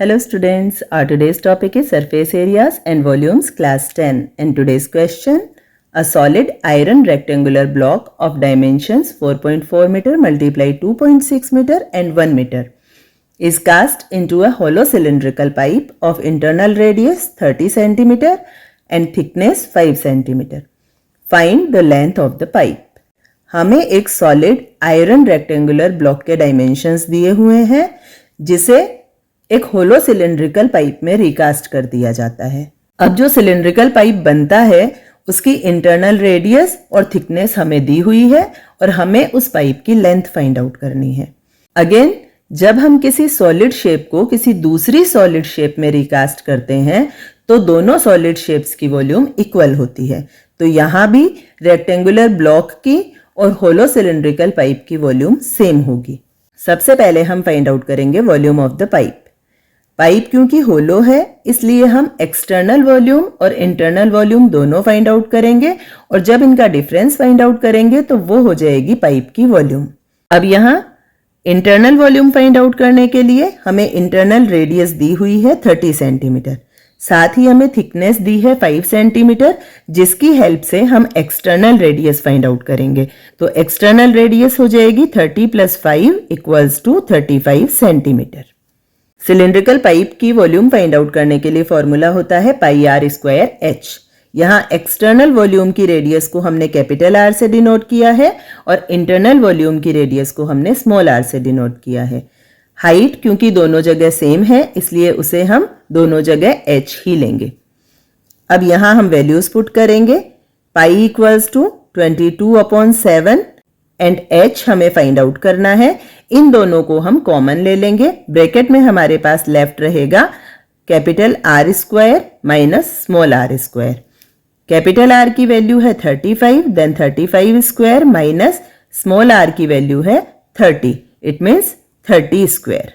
Hello students, our today's topic is surface areas and volumes class 10 and today's question, a solid iron rectangular block of dimensions 4.4 meter multiply 2.6 meter and 1 meter is cast into a hollow cylindrical pipe of internal radius 30 centimeter and thickness 5 centimeter. Find the length of the pipe. हमें एक solid iron rectangular block के dimensions दिए हुए हैं जिसे एक होलो cylindrical pipe में recast कर दिया जाता है। अब जो सिलिंड्रिकल पाइप बनता है उसकी इंटरनल रेडियस और थिकनेस हमें दी हुई है और हमें उस पाइप की लेंथ फाइंड आउट करनी है। अगेन जब हम किसी सॉलिड शेप को किसी दूसरी सॉलिड शेप में रिकास्ट करते हैं तो दोनों सॉलिड शेप्स की वॉल्यूम इक्वल होती है। तो यहाँ भी रेक्टेंगुलर ब्लॉक की और होलो सिलिंड्रिकल पाइप की वॉल्यूम सेम होगी। सबसे पहले हम फाइंड आउट करेंगे volume of the pipe. Pipe क्योंकि होलो है इसलिए हम एक्सटर्नल वॉल्यूम और इंटरनल वॉल्यूम दोनों फाइंड आउट करेंगे और जब इनका डिफरेंस फाइंड आउट करेंगे तो वो हो जाएगी पाइप की वॉल्यूम। अब यहाँ इंटरनल वॉल्यूम फाइंड आउट करने के लिए हमें इंटरनल रेडियस दी हुई है 30 सेंटीमीटर, साथ ही हमें थिकनेस दी है 5 सेंटीमीटर जिसकी हेल्प से हम एक्सटर्नल रेडियस फाइंड आउट करेंगे। तो एक्सटर्नल रेडियस हो जाएगी 30 + 5 = 35 सेंटीमीटर। सिलिंड्रिकल पाइप की वॉल्यूम फाइंड आउट करने के लिए फॉर्मूला होता है πr²h। यहाँ एक्सटर्नल वॉल्यूम की रेडियस को हमने कैपिटल R से डिनोट किया है और इंटरनल वॉल्यूम की रेडियस को हमने स्मॉल r से डिनोट किया है। हाइट क्योंकि दोनों जगह सेम है इसलिए उसे हम दोनों जगह h ही लेंगे। अब यहाँ हम वैल्यूज पुट करेंगे। पाई = 22/7 एंड h हमें फाइंड आउट करना है। इन दोनों को हम कॉमन ले लेंगे। ब्रैकेट में हमारे पास लेफ्ट रहेगा capital R² - small r²। Capital R की वैल्यू है 35, देन 35² माइनस स्मॉल r की वैल्यू है 30, इट मीन्स 30²।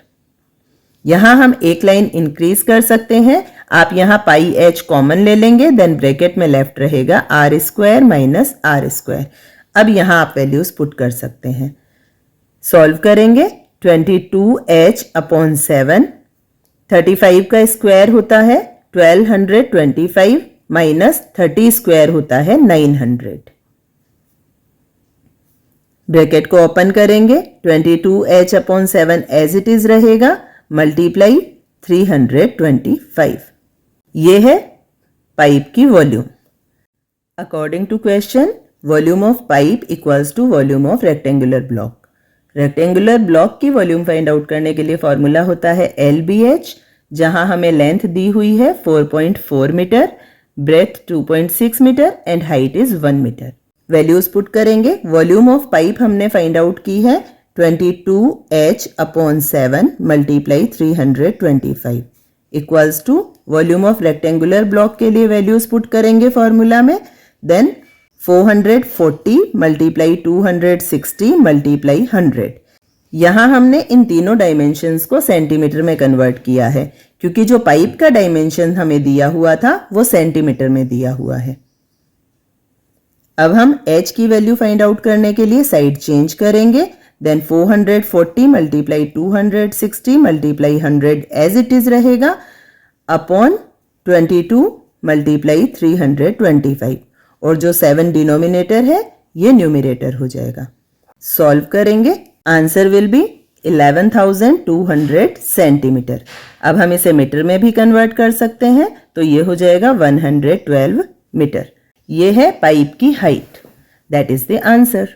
यहाँ हम एक लाइन इंक्रीज कर सकते हैं। आप यहाँ πh कॉमन ले लेंगे, देन ब्रैकेट में लेफ्ट रहेगा R² - r²। अब यहाँ आप वैल्यूज पुट कर सकते हैं। सॉल्व करेंगे। 22h/7, 35 का स्क्वायर होता है 1225 माइनस 30² होता है 900। ब्रैकेट को ओपन करेंगे। 22h/7 एज इट इज रहेगा मल्टीप्लाई 325। ये है पाइप की volume. According to question, volume of pipe equals to volume of rectangular block. Rectangular block की वॉल्यूम फाइंड आउट करने के लिए फॉर्मूला होता है LBH, जहां हमें लेंथ दी हुई है 4.4 metre, breadth 2.6 metre and height is 1 metre. Values put करेंगे। वॉल्यूम ऑफ पाइप हमने फाइंड आउट की है 22h/7 multiply 325 equals to volume of rectangular block के लिए वैल्यूज पुट करेंगे फॉर्मूला में। Then 440 multiply 260 multiply 100। यहाँ हमने इन तीनों डायमेंशंस को सेंटीमीटर में कन्वर्ट किया है क्योंकि जो पाइप का डायमेंशन हमें दिया हुआ था वो सेंटीमीटर में दिया हुआ है। अब हम h की वैल्यू फाइंड आउट करने के लिए साइड चेंज करेंगे। Then 440 multiply 260 multiply 100 as it is रहेगा अपॉन 22 मल्टीप्लाई 325 और जो 7 डिनोमिनेटर है ये न्यूमरेटर हो जाएगा। सॉल्व करेंगे। Answer will be 11,200 centimetre. अब हम इसे मीटर में भी कन्वर्ट कर सकते हैं तो ये हो जाएगा 112 मीटर। ये है पाइप की height. That is the answer.